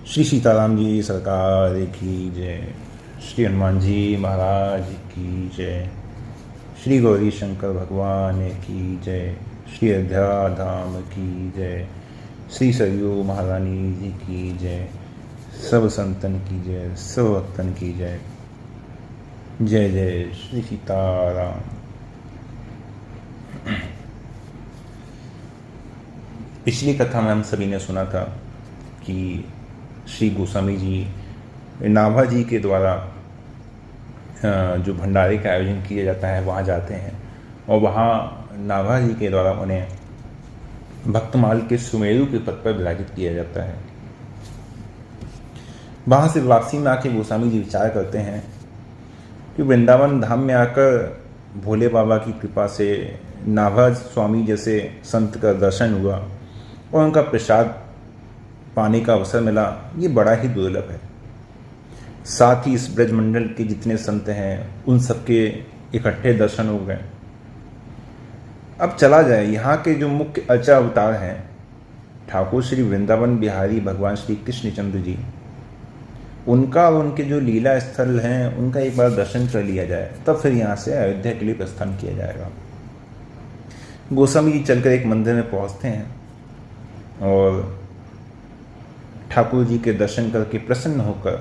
श्री सीताराम जी सरकार की जय। श्री हनुमान जी महाराज की जय। श्री गौरी शंकर भगवान की जय। श्री अयोध्या धाम की जय। श्री सरयू महारानी जी की जय। सब संतन की जय, सब भक्तन की जय। जय जय श्री सीताराम। पिछली कथा में हम सभी ने सुना था कि श्री गोस्वामी जी नाभा जी के द्वारा जो भंडारे का आयोजन किया जाता है वहाँ जाते हैं और वहाँ नाभा जी के द्वारा उन्हें भक्तमाल के सुमेरु के पद पर विराजित किया जाता है। वहाँ से वापसी में आके गोस्वामी जी विचार करते हैं कि वृंदावन धाम में आकर भोले बाबा की कृपा से नाभा स्वामी जैसे संत का दर्शन हुआ और उनका प्रसाद पाने का अवसर मिला, ये बड़ा ही दुर्लभ है। साथ ही इस ब्रजमंडल के जितने संत हैं उन सबके इकट्ठे दर्शन हो गए। अब चला जाए, यहाँ के जो मुख्य अर्चा अवतार हैं ठाकुर श्री वृंदावन बिहारी भगवान श्री कृष्णचंद्र जी, उनका और उनके जो लीला स्थल हैं उनका एक बार दर्शन कर लिया जाए, तब फिर यहाँ से अयोध्या के लिए प्रस्थान किया जाएगा। गोस्वामी जी चलकर एक मंदिर में पहुँचते हैं और ठाकुर जी के दर्शन करके प्रसन्न होकर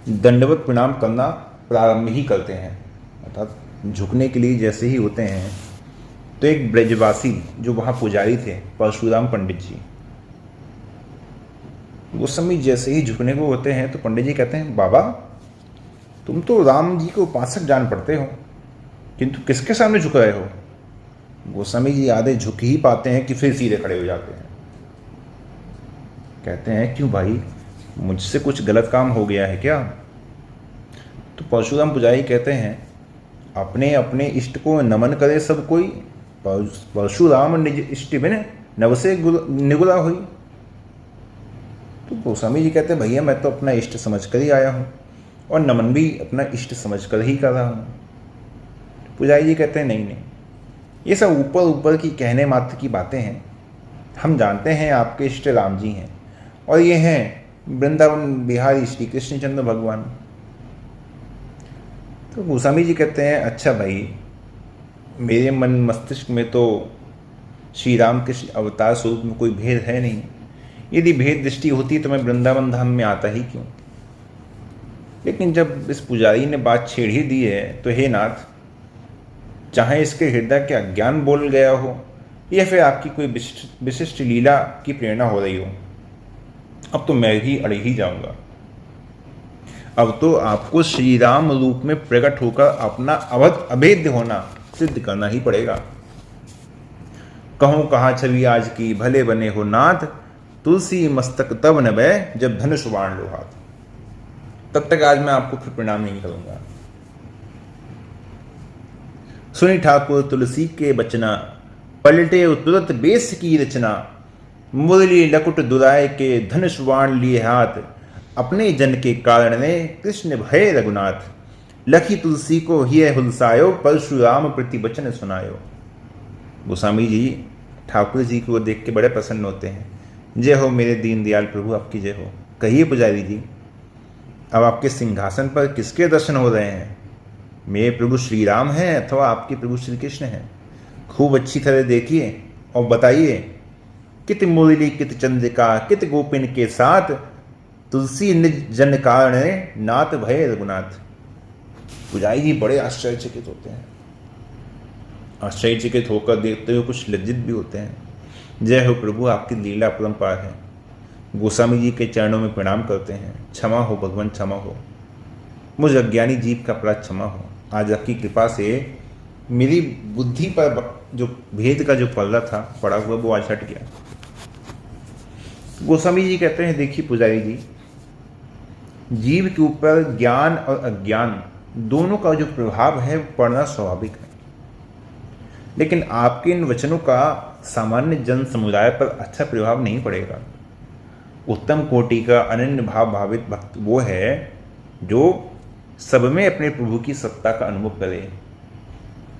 दंडवत प्रणाम करना प्रारंभ ही करते हैं। अर्थात झुकने के लिए जैसे ही होते हैं तो एक ब्रजवासी जो वहाँ पुजारी थे परशुराम पंडित जी, गोस्वामी जैसे ही झुकने को होते हैं तो पंडित जी कहते हैं, बाबा तुम तो राम जी को उपासक जान पड़ते हो, किंतु किसके सामने झुक रहे हो? गोस्वामी जी आधे झुक ही पाते हैं कि फिर सीधे खड़े हो जाते हैं। कहते हैं, क्यों भाई, मुझसे कुछ गलत काम हो गया है क्या? तो परशुराम पुजारी कहते हैं, अपने अपने इष्ट को नमन करे सब कोई, परशुराम निज इष्ट बिन नव से निगुरा हुई। तो गोस्वामी जी कहते हैं, भैया मैं तो अपना इष्ट समझ कर ही आया हूँ और नमन भी अपना इष्ट समझ कर ही कर रहा हूँ। पुजारी जी कहते हैं, नहीं नहीं, ये सब ऊपर ऊपर की कहने मात्र की बातें हैं। हम जानते हैं आपके इष्ट राम जी हैं और ये हैं वृंदावन बिहारी श्री कृष्णचंद्र भगवान। तो गोस्वामी जी कहते हैं, अच्छा भाई, मेरे मन मस्तिष्क में तो श्री राम कृष्ण अवतार स्वरूप में कोई भेद है नहीं। यदि भेद दृष्टि होती तो मैं वृंदावन धाम में आता ही क्यों? लेकिन जब इस पुजारी ने बात छेड़ ही दी है तो हे नाथ, चाहे इसके हृदय के अज्ञान बोल गया हो या फिर आपकी कोई विशिष्ट लीला की प्रेरणा हो रही हो, अब तो मैं भी अड़ ही जाऊंगा। अब तो आपको श्री राम रूप में प्रकट होकर अपना अभेद्य होना सिद्ध करना ही पड़ेगा। कहूं कहाँ छवि आज की, भले बने हो नाथ, तुलसी मस्तक तब न बह, जब धनुष बाण लो हाथ। तब तक आज मैं आपको फिर प्रणाम नहीं करूंगा। सुनी ठाकुर तुलसी के बचना, पलटे तुरंत बेस की रचना। मुरली लकुट दुराय के धनुष बाण लिए हाथ, अपने जन के कारण ने कृष्ण भय रघुनाथ। लखी तुलसी को ही हुलसायो, परशुराम प्रति वचन सुनायो। गोस्वामी जी ठाकुर जी को देख के बड़े प्रसन्न होते हैं। जय हो मेरे दीनदयाल प्रभु, आपकी जय हो। कहिए पुजारी जी, अब आपके सिंहासन पर किसके दर्शन हो रहे हैं? मेरे प्रभु श्री राम हैं अथवा आपके प्रभु श्री कृष्ण हैं? खूब अच्छी तरह देखिए और बताइए, कित मुरली कित चंद्रिका, कित गोपिन के साथ, तुलसी निज जन कारण नाथ भय रघुनाथ। पुजारी जी बड़े आश्चर्यचकित होते हैं। आश्चर्यचकित होकर देखते हुए कुछ लज्जित भी होते हैं। जय हो प्रभु, आपकी लीला अपरंपार है। गोस्वामी जी के चरणों में प्रणाम करते हैं। क्षमा हो भगवान, क्षमा हो, मुझ अज्ञानी जीव का अपराध क्षमा हो। आज आपकी कृपा से मेरी बुद्धि पर जो भेद का जो पर्दा था पड़ा हुआ वो आज हट गया। गोस्वामी जी कहते हैं, देखिए पुजारी जी, जीव के ऊपर ज्ञान और अज्ञान दोनों का जो प्रभाव है पड़ना स्वाभाविक है, लेकिन आपके इन वचनों का सामान्य जन समुदाय पर अच्छा प्रभाव नहीं पड़ेगा। उत्तम कोटि का अनन्य भाव भावित भक्त वो है जो सब में अपने प्रभु की सत्ता का अनुभव करे।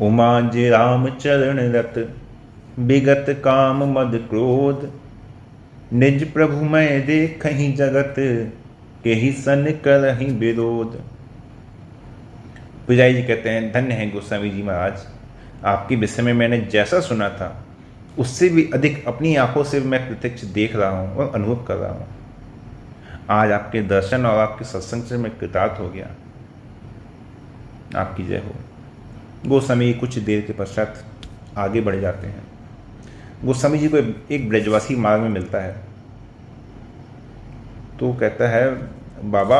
उमा जे राम चरण रत, विगत काम मद क्रोध, निज प्रभु मैं देखहि जगत के ही सन करहि विरोध। पुजारी जी कहते हैं, धन्य है गोस्वामी जी महाराज, आपके विषय में मैंने जैसा सुना था उससे भी अधिक अपनी आंखों से मैं प्रत्यक्ष देख रहा हूँ और अनुभव कर रहा हूँ। आज आपके दर्शन और आपके सत्संग से मैं कृतार्थ हो गया। आपकी जय हो। गोस्वामी कुछ देर के पश्चात आगे बढ़ जाते हैं। गोस्वामी जी को एक ब्रजवासी मार्ग में मिलता है, तो कहता है, बाबा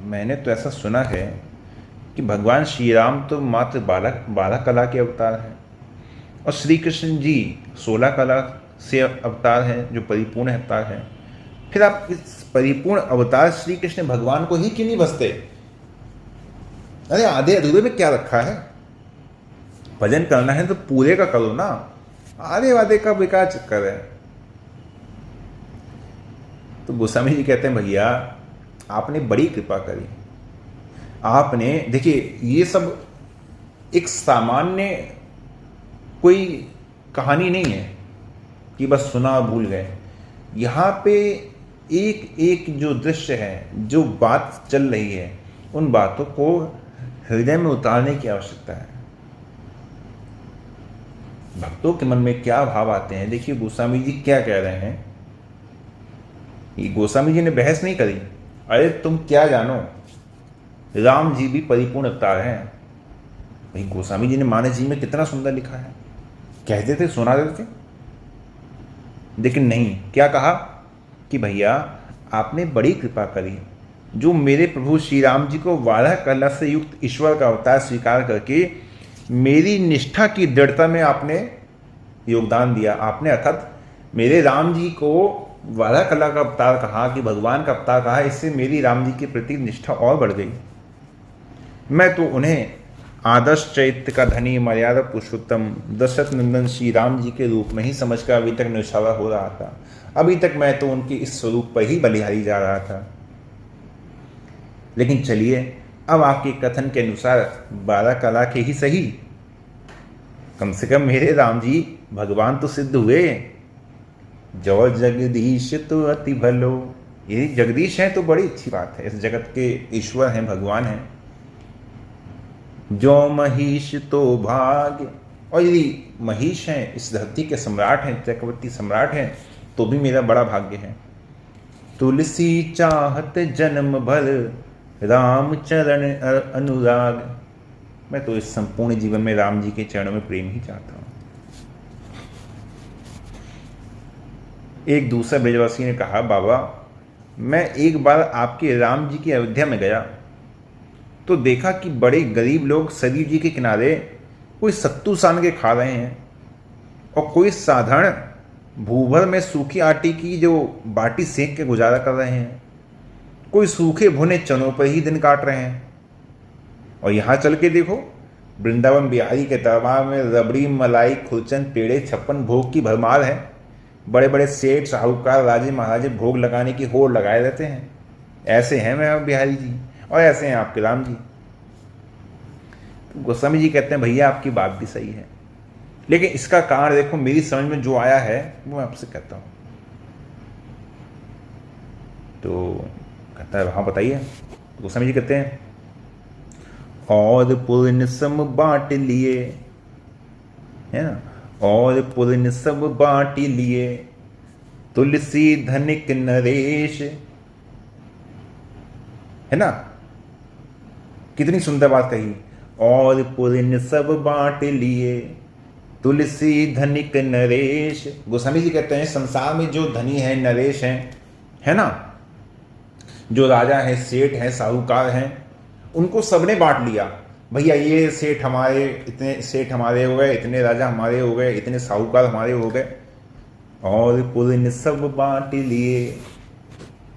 मैंने तो ऐसा सुना है कि भगवान श्री राम तो मात्र 12 कला के अवतार हैं और श्री कृष्ण जी 16 कला से अवतार हैं, जो परिपूर्ण अवतार हैं। फिर आप इस परिपूर्ण अवतार श्री कृष्ण भगवान को ही क्यों नहीं बसते? अरे आधे अधूरे में क्या रखा है? भजन करना है तो पूरे का करो ना, आधे वादे का बेकार चक्कर है। तो गोस्वामी जी कहते हैं, भैया आपने बड़ी कृपा करी। आपने देखिए, ये सब एक सामान्य कोई कहानी नहीं है कि बस सुना और भूल गए। यहाँ पे एक एक जो दृश्य है, जो बात चल रही है, उन बातों को हृदय में उतारने की आवश्यकता है। भक्तों के मन में क्या भाव आते हैं, देखिए गोस्वामी जी क्या कह रहे हैं। ये गोस्वामी जी ने बहस नहीं करी, अरे तुम क्या जानो, राम जी भी परिपूर्ण अवतार हैं। भाई गोस्वामी जी ने मानस जी में कितना सुंदर लिखा है, कहते थे सुना देते थे। लेकिन नहीं, क्या कहा कि भैया आपने बड़ी कृपा करी, जो मेरे प्रभु श्री राम जी को 12 कला से युक्त ईश्वर का अवतार स्वीकार करके मेरी निष्ठा की दृढ़ता में आपने योगदान दिया। आपने अर्थात मेरे राम जी को 12 कला का अवतार कहा, कि भगवान का अवतार कहा, इससे मेरी राम जी के प्रति निष्ठा और बढ़ गई। मैं तो उन्हें आदर्श चैत्य का धनी, मर्यादा पुरुषोत्तम, दशरथ नंदन श्री राम जी के रूप में ही समझकर अभी तक निशाला हो रहा था। अभी तक मैं तो उनके इस स्वरूप पर ही बलिहारी जा रहा था। लेकिन चलिए, अब आपके कथन के अनुसार 12 कला के ही सही, कम से कम मेरे राम जी भगवान तो सिद्ध हुए। जो जगदीश तो अति भलो, ये जगदीश हैं तो बड़ी अच्छी बात है, इस जगत के ईश्वर हैं, भगवान हैं। जो महिष तो भाग्य, और यदि महिष हैं, इस धरती के सम्राट हैं, चक्रवर्ती सम्राट हैं, तो भी मेरा बड़ा भाग्य है। तुलसी चाहत जन्म भर, राम चरण अनुराग। मैं तो इस संपूर्ण जीवन में राम जी के चरणों में प्रेम ही चाहता हूं। एक दूसरा ब्रजवासी ने कहा, बाबा मैं एक बार आपके राम जी की अयोध्या में गया तो देखा कि बड़े गरीब लोग सरयू जी के किनारे कोई सत्तू सान के खा रहे हैं और कोई साधारण भूभर में सूखी आटे की जो बाटी सेक के गुजारा कर रहे हैं, कोई सूखे भुने चनों पर ही दिन काट रहे हैं। और यहाँ चल के देखो, वृंदावन बिहारी के दरबार में रबड़ी, मलाई, खुरचन, पेड़े, 56 भोग की भरमार है। बड़े बड़े सेठ, साहूकार, राजे महाराजे भोग लगाने की होड़ लगाए रहते हैं। ऐसे हैं मैं बिहारी जी, और ऐसे हैं आपके राम जी। तो गोस्वामी जी कहते हैं, भैया आपकी बात भी सही है, लेकिन इसका कारण देखो, मेरी समझ में जो आया है वो मैं आपसे कहता हूं। तो कहता है, हाँ बताइए। तो गोस्वामी जी कहते हैं, और पुण्य सम बांट लिए, है ना, और पुण्य सब बांट लिए, तुलसी धनिक नरेश। है ना, कितनी सुंदर बात कही। और पुण्य सब बांट लिए, तुलसी धनिक नरेश। गोस्वामी जी कहते हैं, संसार में जो धनी है, नरेश हैं, है ना, जो राजा हैं, सेठ हैं, साहूकार हैं, उनको सबने बांट लिया। भैया ये सेठ हमारे, इतने सेठ हमारे हो गए, इतने राजा हमारे हो गए, इतने साहूकार हमारे हो गए। और पुण्य सब बांट लिए,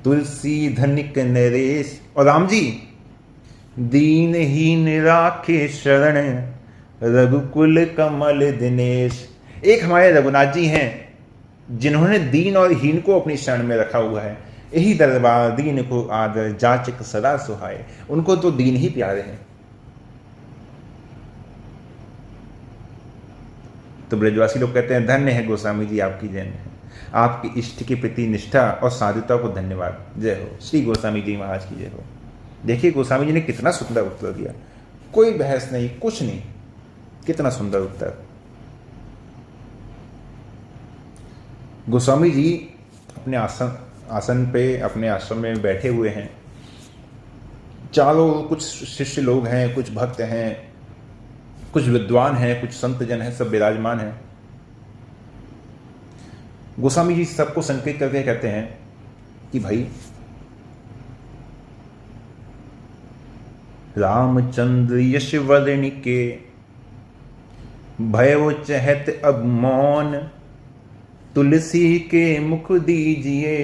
तुलसी धनिक नरेश। और राम जी, दीनहीन राखे शरण, रघुकुल कमल दिनेश। एक हमारे रघुनाथ जी हैं, जिन्होंने दीन और हीन को अपनी शरण में रखा हुआ है। यही दरबार दीन को आदर, जाचक सदा सुहाए। उनको तो दीन ही प्यारे हैं। तो ब्रजवासी लोग कहते हैं, धन्य है गोस्वामी जी आपकी जैन है। आपके इष्ट के प्रति निष्ठा और साधुता को धन्यवाद। जय हो। श्री गोस्वामी जी महाराज की जय हो। देखिए गोस्वामी जी ने कितना सुंदर उत्तर दिया, कोई बहस नहीं, कुछ नहीं, कितना सुंदर उत्तर। गोस्वामी जी अपने आसन पे अपने आश्रम में बैठे हुए हैं। चारों कुछ शिष्य लोग हैं, कुछ भक्त हैं, कुछ विद्वान हैं, कुछ संत जन हैं, सब विराजमान हैं। गोस्वामी जी सबको संकेत करके कहते हैं कि भाई रामचंद्र यशवर्णि के भयो चहत अब मौन, तुलसी के मुख दीजिए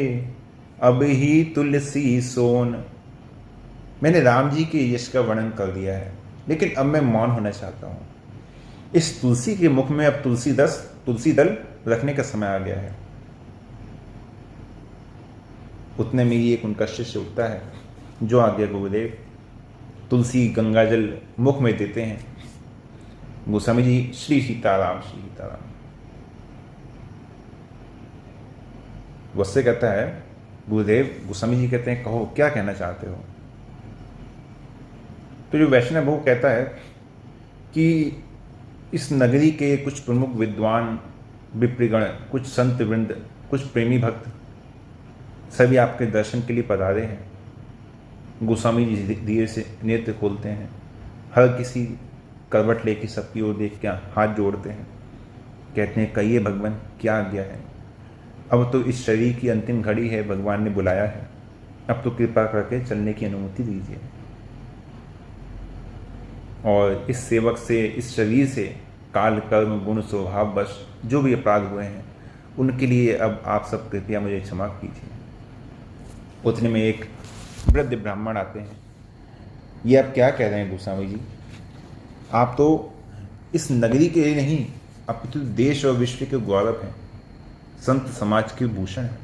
अब ही तुलसी सोन। मैंने राम जी के यश का वर्णन कर दिया है, लेकिन अब मैं मौन होना चाहता हूं। इस तुलसी के मुख में अब तुलसी दल रखने का समय आ गया है। उतने में ही एक उनका शिष्य उठता है, जो आज्ञा गुरुदेव। तुलसी गंगा जल मुख में देते हैं। गोस्वामी जी श्री सीताराम श्री सीताराम। उससे कहता है गुरुदेव। गोस्वामी जी कहते हैं कहो क्या कहना चाहते हो। तो जो वैष्णव वो कहता है कि इस नगरी के कुछ प्रमुख विद्वान विप्रगण, कुछ संत वृंद, कुछ प्रेमी भक्त सभी आपके दर्शन के लिए पधारे हैं। गोस्वामी जी धीरे से नेत्र खोलते हैं, हर किसी करवट लेके सबकी ओर देख के हाथ जोड़ते हैं, कहते हैं कहिए भगवान क्या आज्ञा है। अब तो इस शरीर की अंतिम घड़ी है, भगवान ने बुलाया है, अब तो कृपा करके चलने की अनुमति दीजिए। और इस सेवक से, इस शरीर से काल कर्म गुण स्वभाव वश जो भी अपराध हुए हैं उनके लिए अब आप सब कृपया मुझे क्षमा कीजिए। उतने में एक वृद्ध ब्राह्मण आते हैं। ये आप क्या कह रहे हैं गोस्वामी जी, आप तो इस नगरी के लिए नहीं अपितु देश और विश्व के गौरव हैं, संत समाज के भूषण हैं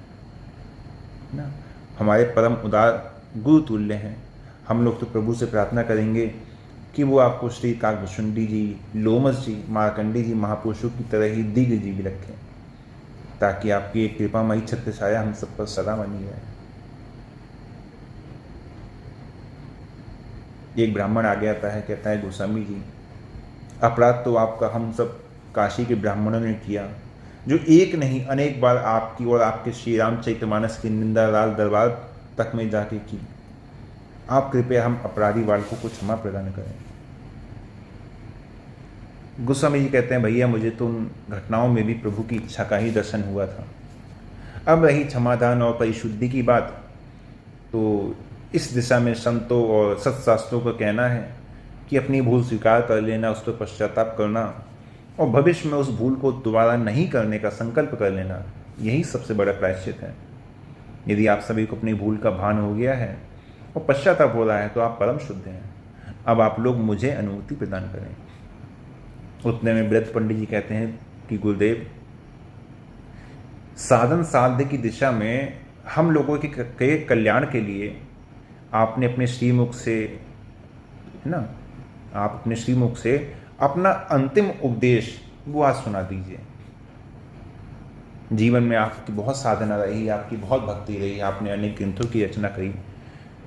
ना, हमारे परम उदार गुरु तुल्य हैं। हम लोग तो प्रभु से प्रार्थना करेंगे कि वो आपको श्री काकभुशुंडी जी, लोमस जी, मार्कंडी जी महापुरुषों की तरह ही दिव्य जीवी रखें, ताकि आपकी एक कृपामयी छत्र छाया हम सब पर सदा बनी रहे। एक ब्राह्मण आगे आता है, कहता है गोस्वामी जी अपराध तो आपका हम सब काशी के ब्राह्मणों ने किया, जो एक नहीं अनेक बार आपकी और आपके श्री रामचरितमानस की निंदा लाल दरबार तक में जाके की। आप कृपया हम अपराधी बालकों को क्षमा प्रदान करें। गोस्वामी जी कहते हैं भैया मुझे तो उन घटनाओं में भी प्रभु की इच्छा का ही दर्शन हुआ था। अब रही क्षमादान और परिशुद्धि की बात, तो इस दिशा में संतों और सत्शास्त्रों का कहना है कि अपनी भूल स्वीकार कर लेना, उस पर पश्चाताप करना और भविष्य में उस भूल को दोबारा नहीं करने का संकल्प कर लेना, यही सबसे बड़ा प्रायश्चित है। यदि आप सभी को अपनी भूल का भान हो गया है और पश्चाताप हो रहा है तो आप परम शुद्ध हैं। अब आप लोग मुझे अनुमति प्रदान करें। उतने में वृद्ध पंडित जी कहते हैं कि गुरुदेव साधन साध्य की दिशा में हम लोगों के कल्याण के लिए आपने अपने श्रीमुख से, है ना, आप अपने श्रीमुख से अपना अंतिम उपदेश वो आज सुना दीजिए। जीवन में आपकी बहुत साधना रही, आपकी बहुत भक्ति रही, आपने अनेक ग्रंथों की रचना करी,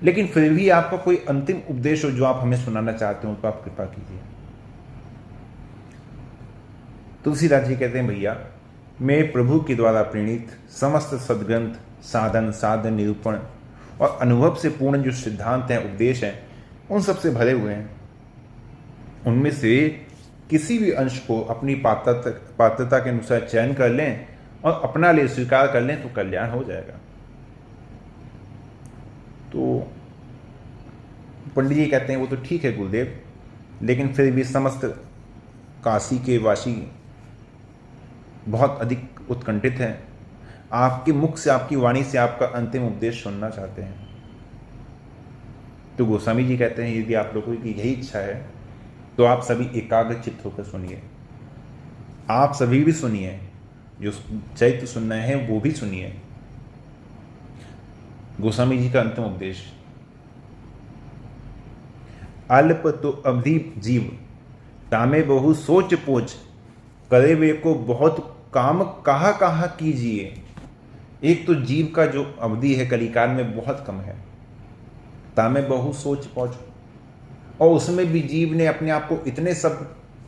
लेकिन फिर भी आपका कोई अंतिम उपदेश हो जो आप हमें सुनाना चाहते हो तो आप कृपा कीजिए। तुलसीदास जी कहते हैं भैया मैं प्रभु के द्वारा प्रेरित समस्त सद्ग्रंथ, साधन, साधन, निरूपण और अनुभव से पूर्ण जो सिद्धांत हैं, उपदेश हैं, उन सब से भरे हुए हैं। उनमें से किसी भी अंश को अपनी पात्रता के अनुसार चयन कर लें और अपना ले स्वीकार कर लें तो कल्याण हो जाएगा। तो पंडित जी कहते हैं वो तो ठीक है गुरुदेव, लेकिन फिर भी समस्त काशी के वासी बहुत अधिक उत्कंठित हैं, आपके मुख से, आपकी वाणी से आपका अंतिम उपदेश सुनना चाहते हैं। तो गोस्वामी जी कहते हैं यदि आप लोगों की यही इच्छा है तो आप सभी एकाग्र चित्त होकर सुनिए। आप सभी भी सुनिए, जो चैत्य सुनना है वो भी सुनिए। गोस्वामी जी का अंतिम उपदेश, अल्प तो अवधि जीव तामे बहु सोच पोच, करे वे को बहुत काम कहा कहा कीजिए। एक तो जीव का जो अवधि है कलिकाल में बहुत कम है, तामे बहु सोच पहुँच, और उसमें भी जीव ने अपने आप को इतने सब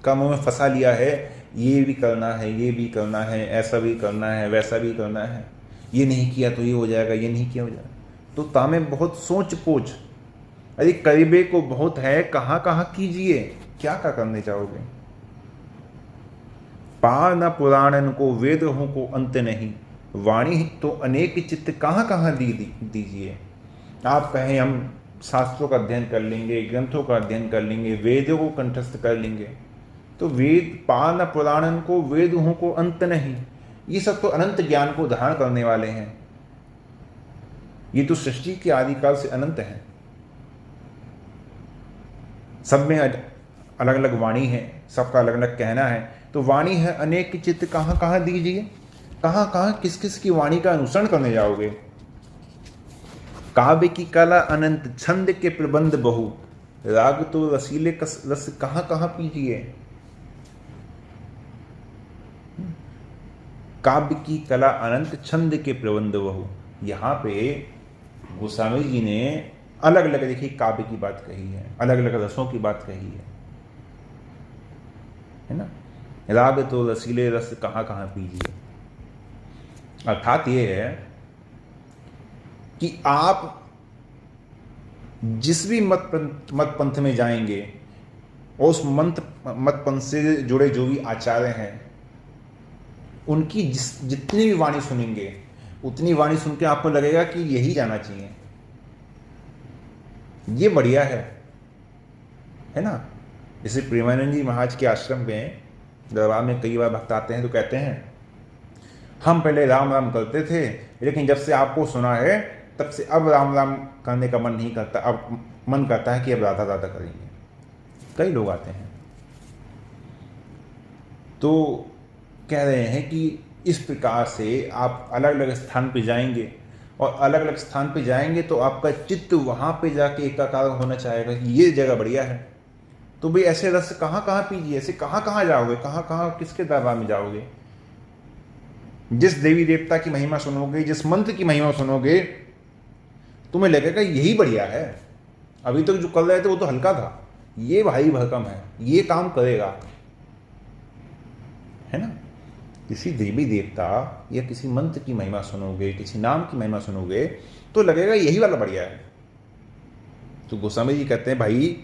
कामों में फंसा लिया है, ये भी करना है, ये भी करना है, ऐसा भी करना है, वैसा भी करना है, ये नहीं किया तो ये हो जाएगा, ये नहीं किया हो जाएगा। तो तामे बहुत सोच पोच, अरे करीबे को बहुत है, कहाँ कहाँ कीजिए, क्या क्या करने चाहोगे। पार न पुराणन को वेद हो को अंत नहीं, वाणी तो अनेक चित्त कहाँ कहाँ दीजिए। आप कहें हम शास्त्रों का अध्ययन कर लेंगे, ग्रंथों का अध्ययन कर लेंगे, वेदों को कंठस्थ कर लेंगे, तो वेद पार न पुराणन को वेद हो को अंत नहीं, ये सब तो अनंत ज्ञान को धारण करने वाले हैं। ये तो सृष्टि के आदिकाल से अनंत है, सब में अलग अलग वाणी है, सबका अलग अलग कहना है। तो वाणी है अनेक चित्त कहाँ कहाँ दीजिए, कहाँ कहाँ किस किस की वाणी का अनुसरण करने जाओगे। काव्य की कला अनंत, छंद के प्रबंध बहु, राग तो रसीले रस कहाँ कहाँ पीजिए। काव्य की कला अनंत, छंद के प्रबंध बहु। यहाँ पे गोस्वामी जी ने अलग अलग देखिए काव्य की बात कही है, अलग अलग रसों की बात कही है ना। राग तो रसीले रस कहाँ कहाँ पीजिए, अर्थात ये है कि आप जिस भी मत पंथ में जाएंगे और उस मत पंथ से जुड़े जो भी आचार्य हैं, उनकी जितनी भी वाणी सुनेंगे, उतनी वाणी सुन के आपको लगेगा कि यही जाना चाहिए, ये बढ़िया है ना। जैसे प्रेमानंद जी महाराज के आश्रम में दरबार में कई बार भक्त आते हैं तो कहते हैं हम पहले राम राम करते थे, लेकिन जब से आपको सुना है तब से अब राम राम करने का मन नहीं करता, अब मन करता है कि अब राधा राधा करेंगे। कई लोग आते हैं तो कह रहे हैं कि इस प्रकार से आप अलग अलग स्थान पे जाएंगे, और अलग अलग स्थान पे जाएंगे तो आपका चित्त वहाँ पे जाके एकाकार होना चाहेगा कि ये जगह बढ़िया है। तो भाई ऐसे रस कहाँ कहाँ पीजिए, ऐसे कहाँ कहाँ जाओगे, कहाँ कहाँ किसके दरबार में जाओगे। जिस देवी देवता की महिमा सुनोगे, जिस मंत्र की महिमा सुनोगे, तुम्हें लगेगा यही बढ़िया है। अभी तक जो कर रहे थे वो तो हल्का था, ये भारी भरकम है, ये काम करेगा, है ना। किसी देवी देवता या किसी मंत्र की महिमा सुनोगे, किसी नाम की महिमा सुनोगे तो लगेगा यही वाला बढ़िया है। तो गोस्वामी जी कहते हैं भाई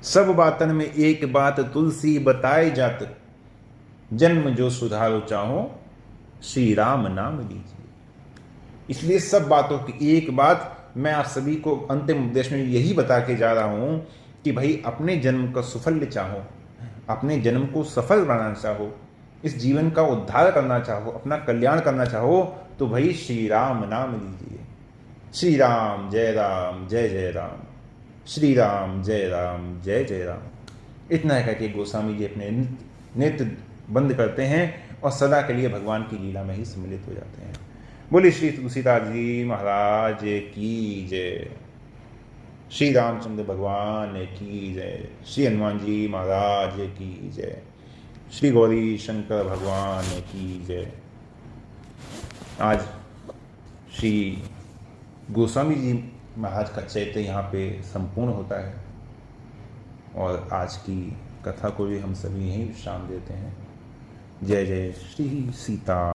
सब बातन में एक बात तुलसी बताए जात, जन्म जो सुधारो चाहो श्री राम नाम लीजिए। इसलिए सब बातों की एक बात मैं आप सभी को अंतिम उपदेश में यही बता के जा रहा हूं कि भाई अपने जन्म का सुफल चाहो, अपने जन्म को सफल बनाना चाहो, इस जीवन का उद्धार करना चाहो, अपना कल्याण करना चाहो, तो भाई श्री राम नाम लीजिए। श्री राम जय जय राम, श्री राम जय जय राम। इतना है कि गोस्वामी जी अपने नेत्र बंद करते हैं और सदा के लिए भगवान की लीला में ही सम्मिलित हो जाते हैं। बोले श्री तुलसीदास जी महाराज की जय, श्री रामचंद्र भगवान की जय, श्री हनुमान जी महाराज की जय, श्री गौरी शंकर भगवान की जय। आज श्री गोस्वामी जी महाराज का चैत्य यहाँ पे संपूर्ण होता है और आज की कथा को भी हम सभी यहीं विश्राम देते हैं। जय जय श्री सीता।